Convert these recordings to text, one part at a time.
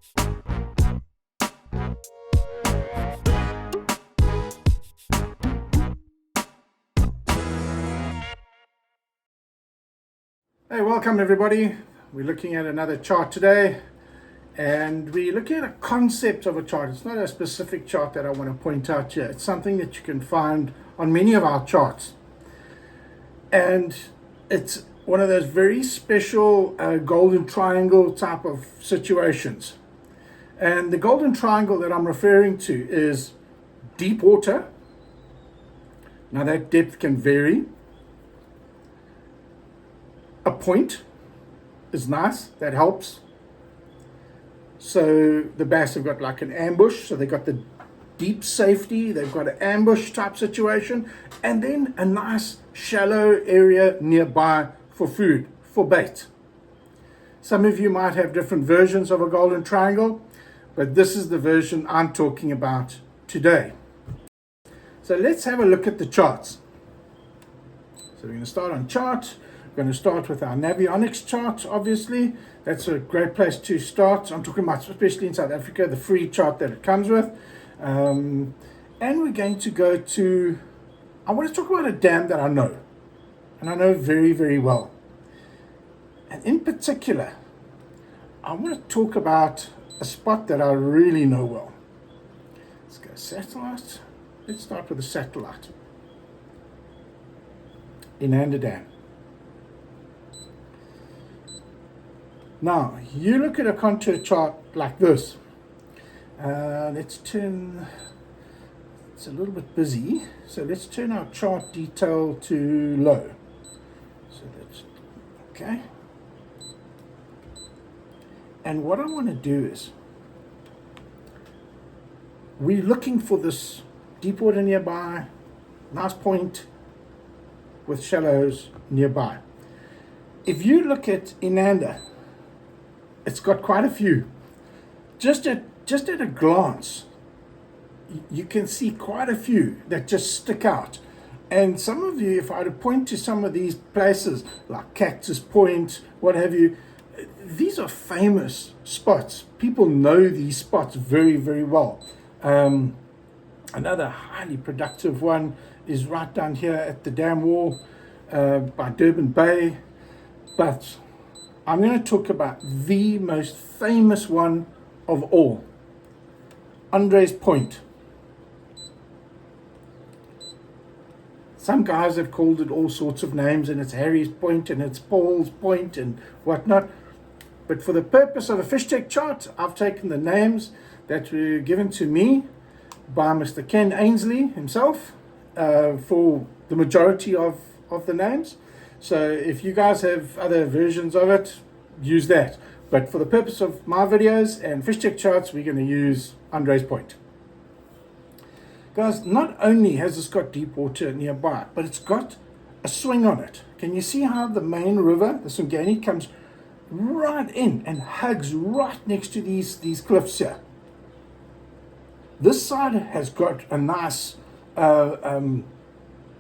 Hey, welcome everybody. We're looking at another chart today, and we're looking at a concept of a chart. It's not a specific chart that I want to point out here. It's something that you can find on many of our charts, and it's one of those very special golden triangle type of situations. And the golden triangle that I'm referring to is deep water. Now that depth can vary. A point is nice, that helps. So the bass have got like an ambush, so they've got the deep safety, they've got an ambush type situation, and then a nice shallow area nearby for food, for bait. Some of you might have different versions of a golden triangle, but this is the version I'm talking about today. So let's have a look at the charts. So we're going to start on chart. We're going to start with our Navionics chart, obviously. That's a great place to start. I'm talking about, especially in South Africa, the free chart that it comes with. And we're going to go to, I want to talk about a dam that I know. And I know very, very well. And in particular, I want to talk about a spot that I really know well. Let's go satellite. Let's start with the satellite. Inanda Dam. Now, you look at a contour chart like this. Let's turn, it's a little bit busy, so let's turn our chart detail to low. So that's, okay. And what I want to do is, we're looking for this deep water nearby, nice point with shallows nearby. If you look at Inanda, it's got quite a few. Just at a glance, you can see quite a few that just stick out. And some of you, if I were to point to some of these places, like Cactus Point, what have you, these are famous spots. People know these spots very, very well. Another highly productive one is right down here at the dam wall by Durban Bay. But I'm going to talk about the most famous one of all, Andre's Point. Some guys have called it all sorts of names, and it's Harry's Point and it's Paul's Point and whatnot. But for the purpose of a FishTec chart, I've taken the names that were given to me by Mr. Ken Ainsley himself for the majority of the names. So if you guys have other versions of it, use that. But for the purpose of my videos and FishTec charts, we're going to use Andre's Point. Guys, not only has this got deep water nearby, but it's got a swing on it. Can you see how the main river, the Sungani, comes right in and hugs right next to these cliffs here? This side has got a nice, some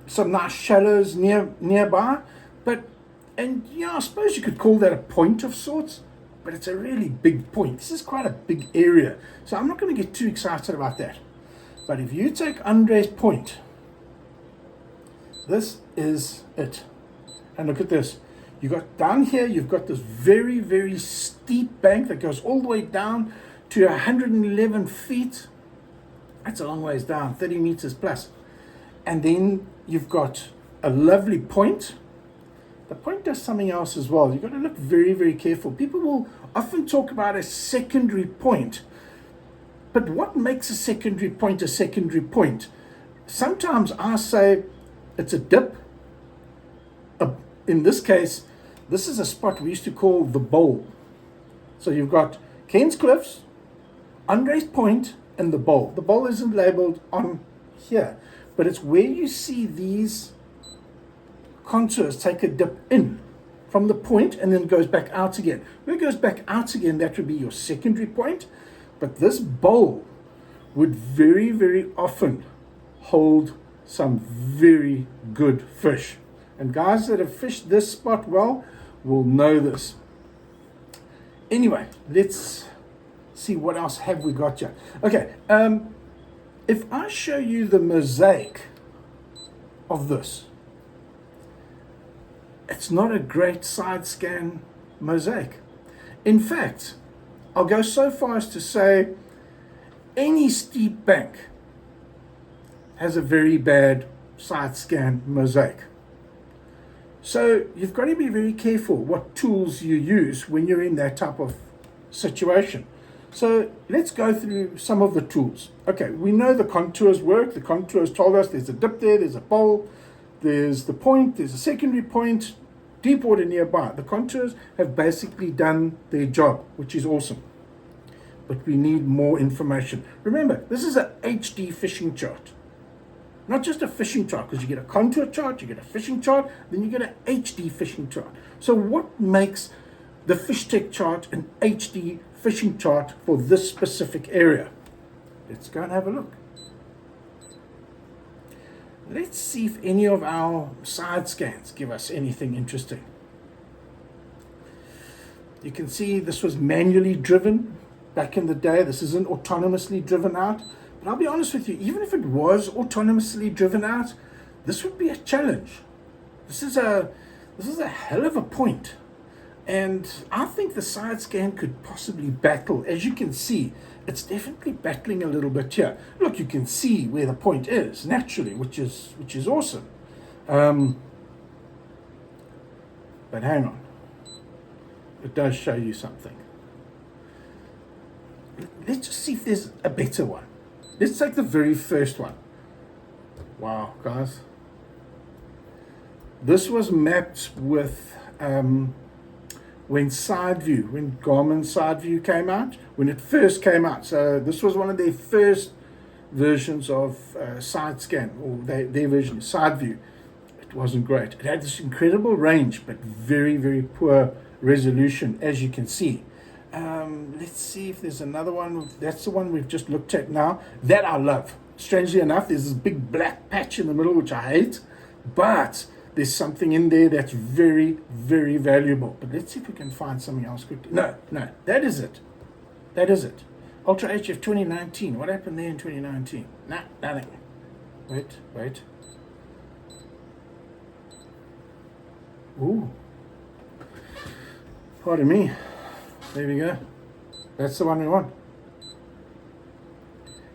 nice shallows nearby. And yeah, I suppose you could call that a point of sorts, but it's a really big point. This is quite a big area, so I'm not going to get too excited about that. But if you take Andre's Point, this is it. And look at this. You got down here, you've got this very, very steep bank that goes all the way down to 111 feet. That's a long ways down, 30 meters plus. And then you've got a lovely point. The point does something else as well. You've got to look very, very careful. People will often talk about a secondary point. But what makes a secondary point a secondary point? Sometimes I say it's a dip. In this case, this is a spot we used to call the bowl. So you've got Ken's Cliffs, Andre's Point, and the bowl. The bowl isn't labeled on here, but it's where you see these contours take a dip in from the point and then goes back out again. Where it goes back out again, that would be your secondary point. But this bowl would very, very often hold some very good fish. And guys that have fished this spot well will know this. Anyway, let's see what else have we got here. Okay, if I show you the mosaic of this, it's not a great side scan mosaic. In fact, I'll go so far as to say any steep bank has a very bad side scan mosaic. So you've got to be very careful what tools you use when you're in that type of situation. So let's go through some of the tools. Okay, we know the contours work. The contours told us there's a dip there, there's a bowl, there's the point, there's a secondary point, deep water nearby. The contours have basically done their job, which is awesome. But we need more information. Remember, this is an HD fishing chart. Not just a fishing chart, because you get a contour chart, you get a fishing chart, then you get an HD fishing chart. So what makes the FishTec chart an HD fishing chart for this specific area? Let's go and have a look. Let's see if any of our side scans give us anything interesting. You can see this was manually driven back in the day. This isn't autonomously driven out. But I'll be honest with you, even if it was autonomously driven out, this would be a challenge. This is a hell of a point. And I think the side scan could possibly battle. As you can see, it's definitely battling a little bit here. Look, you can see where the point is naturally, which is awesome. But hang on, it does show you something. Let's just see if there's a better one. Let's take the very first one. Wow, guys. This was mapped with when Garmin side view came out, when it first came out. So this was one of their first versions of side scan, or their version, side view. It wasn't great. It had this incredible range, but very, very poor resolution, as you can see. Let's see if there's another one. That's the one we've just looked at now. That I love. Strangely enough, there's this big black patch in the middle, which I hate, but there's something in there that's very, very valuable. But let's see if we can find something else quickly. No, that is it. That is it. Ultra HF 2019. What happened there in 2019? Nah, nothing. Wait. Ooh. Pardon me. There we go. That's the one we want.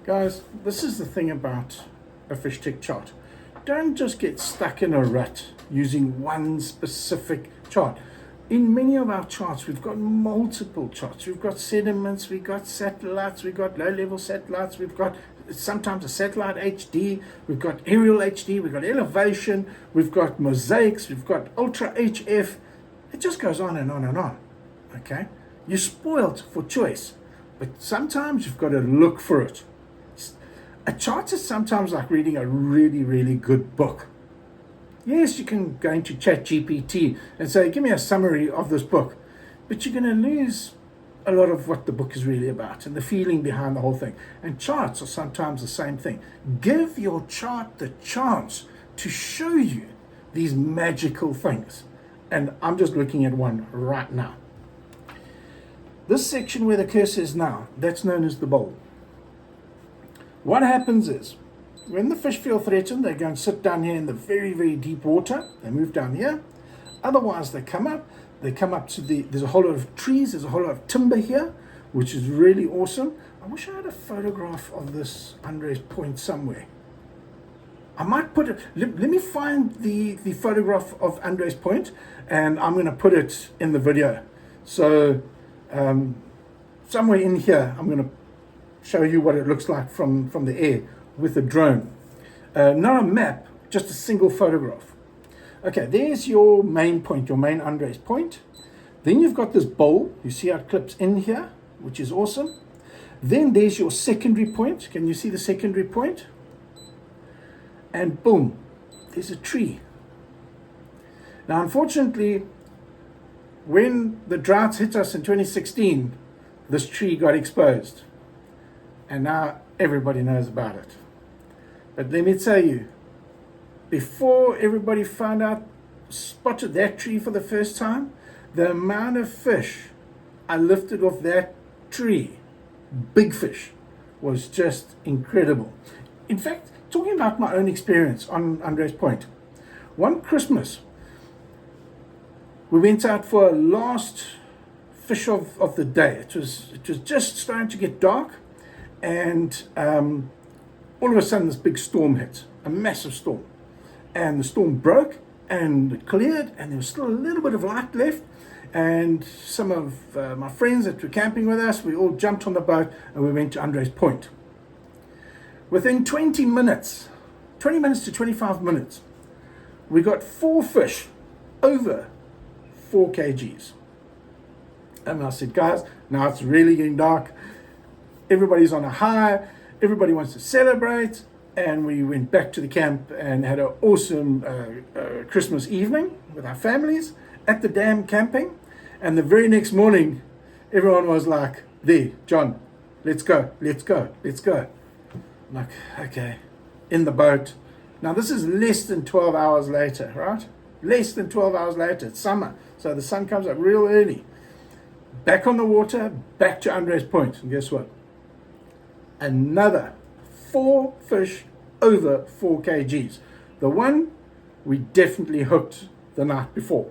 Guys, this is the thing about a FishTec chart. Don't just get stuck in a rut using one specific chart. In many of our charts, we've got multiple charts. We've got sediments, we've got satellites, we've got low-level satellites, we've got sometimes a satellite HD, we've got aerial HD, we've got elevation, we've got mosaics, we've got ultra HF. It just goes on and on and on. Okay? You're spoiled for choice, but sometimes you've got to look for it. A chart is sometimes like reading a really, really good book. Yes, you can go into ChatGPT and say, give me a summary of this book, but you're going to lose a lot of what the book is really about and the feeling behind the whole thing. And charts are sometimes the same thing. Give your chart the chance to show you these magical things. And I'm just looking at one right now. This section where the cursor is now, that's known as the bowl. What happens is, when the fish feel threatened, they go and sit down here in the very, very deep water. They move down here. Otherwise, they come up. They come up to there's a whole lot of trees. There's a whole lot of timber here, which is really awesome. I wish I had a photograph of this Andres Point somewhere. I might put it, let me find the photograph of Andres Point, and I'm going to put it in the video. So, somewhere in here, I'm going to show you what it looks like from the air with a drone. Not a map, just a single photograph. Okay, there's your main point, your main Andres Point. Then you've got this bowl. You see how it clips in here, which is awesome. Then there's your secondary point. Can you see the secondary point? And boom, there's a tree. Now, unfortunately, when the droughts hit us in 2016, this tree got exposed. And now everybody knows about it. But let me tell you, before everybody found out, spotted that tree for the first time, the amount of fish I lifted off that tree big fish was just incredible. In fact, talking about my own experience on Andres Point, one Christmas, we went out for a last fish of the day. It was just starting to get dark, and all of a sudden this big storm hit, a massive storm. And the storm broke and it cleared, and there was still a little bit of light left. And some of my friends that were camping with us, we all jumped on the boat and we went to Andres Point. Within 20 minutes to 25 minutes, we got 4 fish over 4 kgs. And I said, guys, now it's really getting dark. Everybody's on a high. Everybody wants to celebrate. And we went back to the camp and had an awesome Christmas evening with our families at the dam camping. And the very next morning, everyone was like, there, John, let's go. I'm like, okay, in the boat. Now, this is less than 12 hours later, right? Less than 12 hours later. It's summer, so the sun comes up real early. Back on the water, back to Andres Point. And guess what? Another 4 fish over 4 kgs. The one we definitely hooked the night before,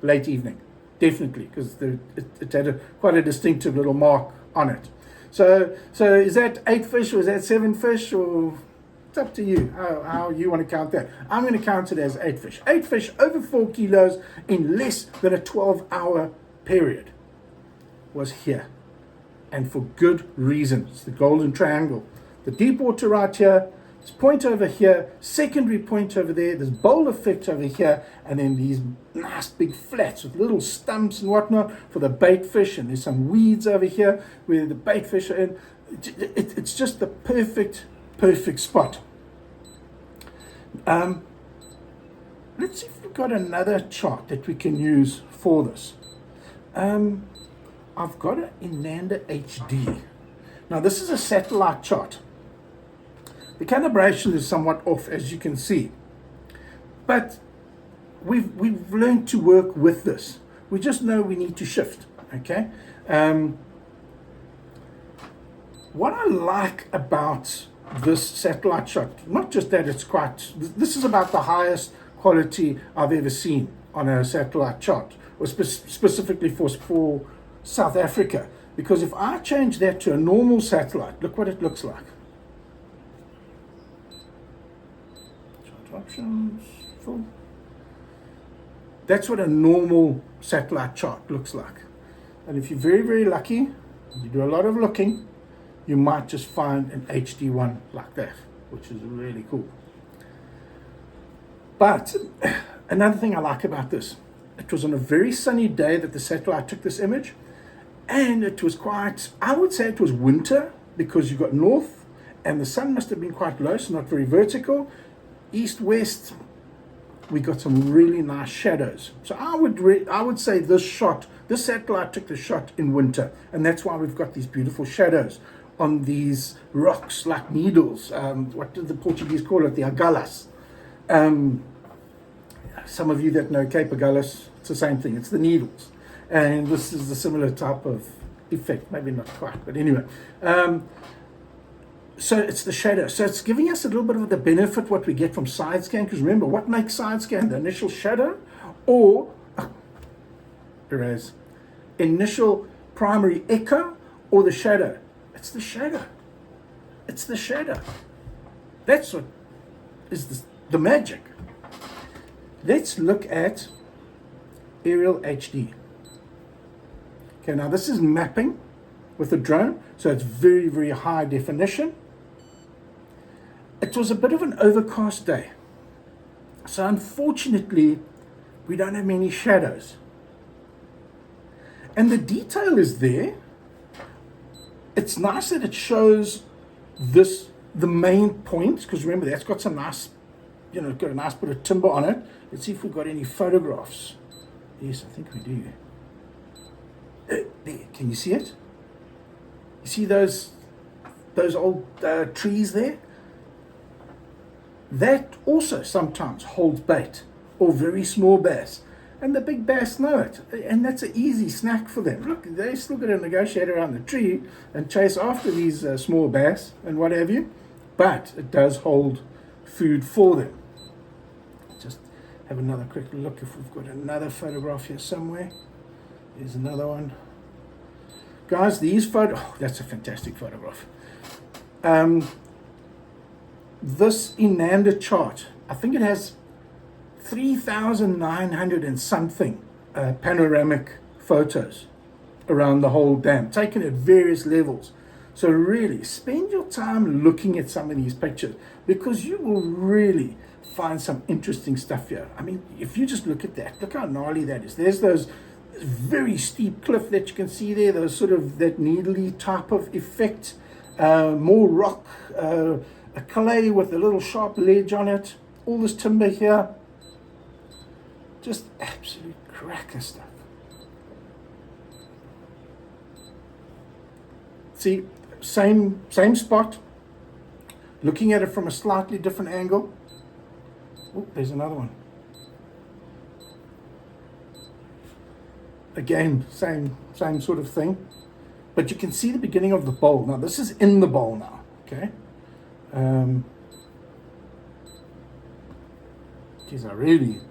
late evening, definitely, because it had quite a distinctive little mark on it. So is that 8 fish or is that 7 fish, or it's up to you how you want to count that. I'm going to count it as 8 fish. 8 fish over 4 kilos in less than a 12-hour period was here, and for good reason. It's the Golden Triangle. The deep water right here, this point over here, secondary point over there, this bowl effect over here, and then these nice big flats with little stumps and whatnot for the bait fish, and there's some weeds over here where the bait fish are in. It's just the perfect spot. Let's see if we've got another chart that we can use for this. I've got an Inlander HD. Now, this is a satellite chart. The calibration is somewhat off, as you can see. But we've learned to work with this. We just know we need to shift, okay? What I like about this satellite chart, not just that it's quite, this is about the highest quality I've ever seen on a satellite chart, or specifically for South Africa, because if I change that to a normal satellite, look what it looks like. Chart options, full. That's what a normal satellite chart looks like. And if you're very, very lucky, you do a lot of looking, you might just find an HD one like that, which is really cool. But another thing I like about this, it was on a very sunny day that the satellite took this image. And it was quite, I would say it was winter, because you got north and the sun must have been quite low, so not very vertical. East, west, we got some really nice shadows. So I would say this satellite took the shot in winter, and that's why we've got these beautiful shadows on these rocks like needles. What did the Portuguese call it? The agalas. Some of you that know Cape Agalas, it's the same thing. It's the needles. And this is a similar type of effect, maybe not quite, but anyway. So it's the shadow. So it's giving us a little bit of the benefit what we get from side scan, because remember, what makes side scan? The initial shadow, or whereas initial primary echo, or the shadow? It's the shadow. It's the shadow. That's what is the magic. Let's look at Aerial HD. Okay, now this is mapping with a drone, so it's very, very high definition. It was a bit of an overcast day, so unfortunately we don't have many shadows, and the detail is there. It's nice that it shows the main point, because remember, that's got some nice, got a nice bit of timber on it. Let's see if we've got any photographs. Yes, I think we do. There, can you see it? You see those old trees there? That also sometimes holds bait, or very small bass. And the big bass know it. And that's an easy snack for them. Look, they still got to negotiate around the tree and chase after these small bass and what have you. But it does hold food for them. Just have another quick look if we've got another photograph here somewhere. There's another one. Guys, these that's a fantastic photograph. This Enander chart, I think it has 3,900 and something panoramic photos around the whole dam, taken at various levels. So really, spend your time looking at some of these pictures, because you will really find some interesting stuff here. I mean, if you just look at that, look how gnarly that is. There's those very steep cliff that you can see there, those sort of that needly type of effect, more rock, a clay with a little sharp ledge on it, all this timber here. Just absolute cracker stuff. See, same spot. Looking at it from a slightly different angle. Oh, there's another one. Again, same sort of thing. But you can see the beginning of the bowl. Now, this is in the bowl now, okay? Geez, I really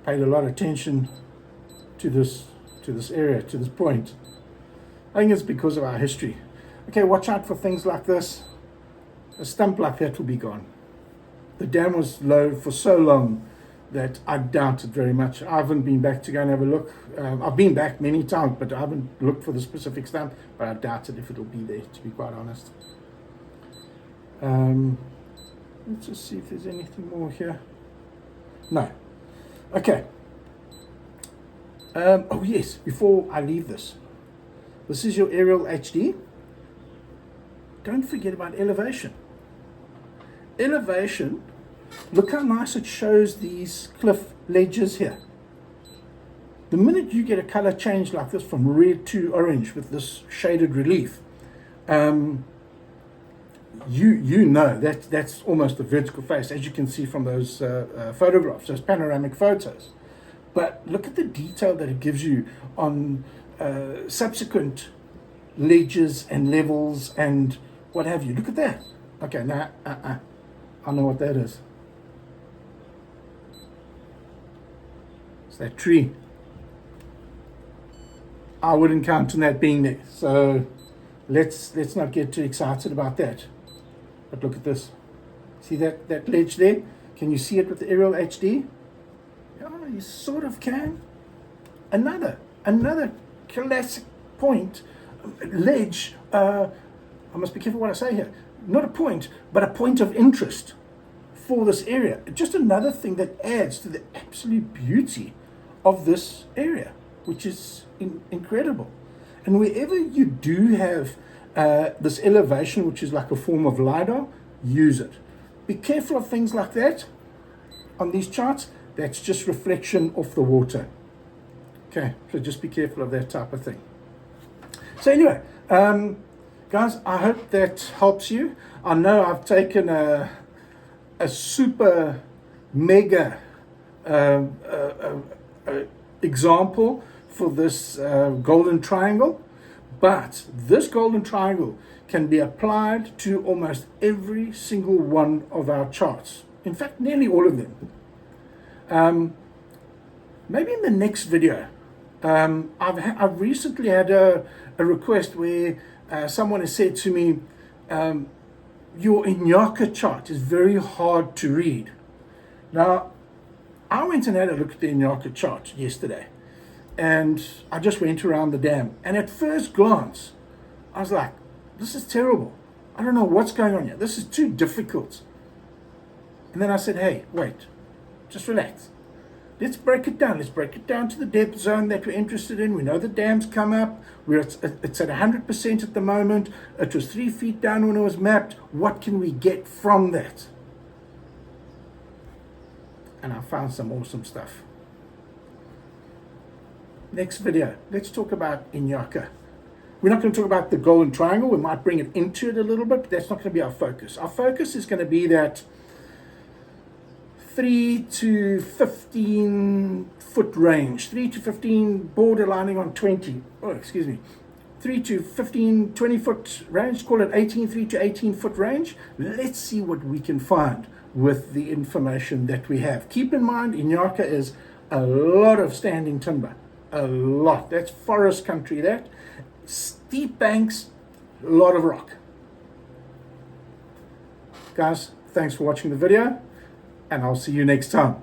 paid a lot of attention to this area, to this point. I think it's because of our history. Okay, watch out for things like this. A stump like that will be gone. The dam was low for so long that I doubt it very much. I haven't been back to go and have a look. I've been back many times, but I haven't looked for the specific stump, but I doubt it if it'll be there, to be quite honest. Let's just see if there's anything more here. No. Okay. Oh yes, before I leave this is your aerial HD. Don't forget about elevation. Elevation, look how nice it shows these cliff ledges here. The minute you get a color change like this from red to orange with this shaded relief, you know that's almost a vertical face, as you can see from those photographs, those panoramic photos. But look at the detail that it gives you on subsequent ledges and levels and what have you. Look at that. Okay, now I know what that is. It's that tree. I wouldn't count on that being there. So let's not get too excited about that. But look at this. See that ledge there? Can you see it with the aerial HD? Yeah, you sort of can. Another classic point, ledge. I must be careful what I say here. Not a point, but a point of interest for this area. Just another thing that adds to the absolute beauty of this area, which is incredible. And wherever you do have this elevation, which is like a form of LiDAR, use it. Be careful of things like that on these charts. That's just reflection off the water. Okay, so just be careful of that type of thing. So anyway, guys, I hope that helps you. I know I've taken a super mega example for this golden triangle, but this golden triangle can be applied to almost every single one of our charts. In fact, nearly all of them. Maybe in the next video, I've recently had a request where someone has said to me, your Inyaka chart is very hard to read. Now, I went and had a look at the Inyaka chart yesterday, and I just went around the dam, and at first glance, I was like, this is terrible. I don't know what's going on here. This is too difficult. And then I said, hey, wait, just relax. Let's break it down. Let's break it down to the depth zone that we're interested in. We know the dams come up. It's at 100% at the moment. It was 3 feet down when it was mapped. What can we get from that? And I found some awesome stuff. Next video, let's talk about Inyaka. We're not going to talk about the golden triangle. We might bring it into it a little bit, but that's not going to be our focus. Our focus is going to be that 3 to 15 foot range, 3 to 15 borderlining on 20. Oh, excuse me. 3 to 15, 20 foot range, call it 3 to 18 foot range. Let's see what we can find with the information that we have. Keep in mind, Inyaka is a lot of standing timber, a lot. That's forest country, that. Steep banks, a lot of rock. Guys, thanks for watching the video, and I'll see you next time.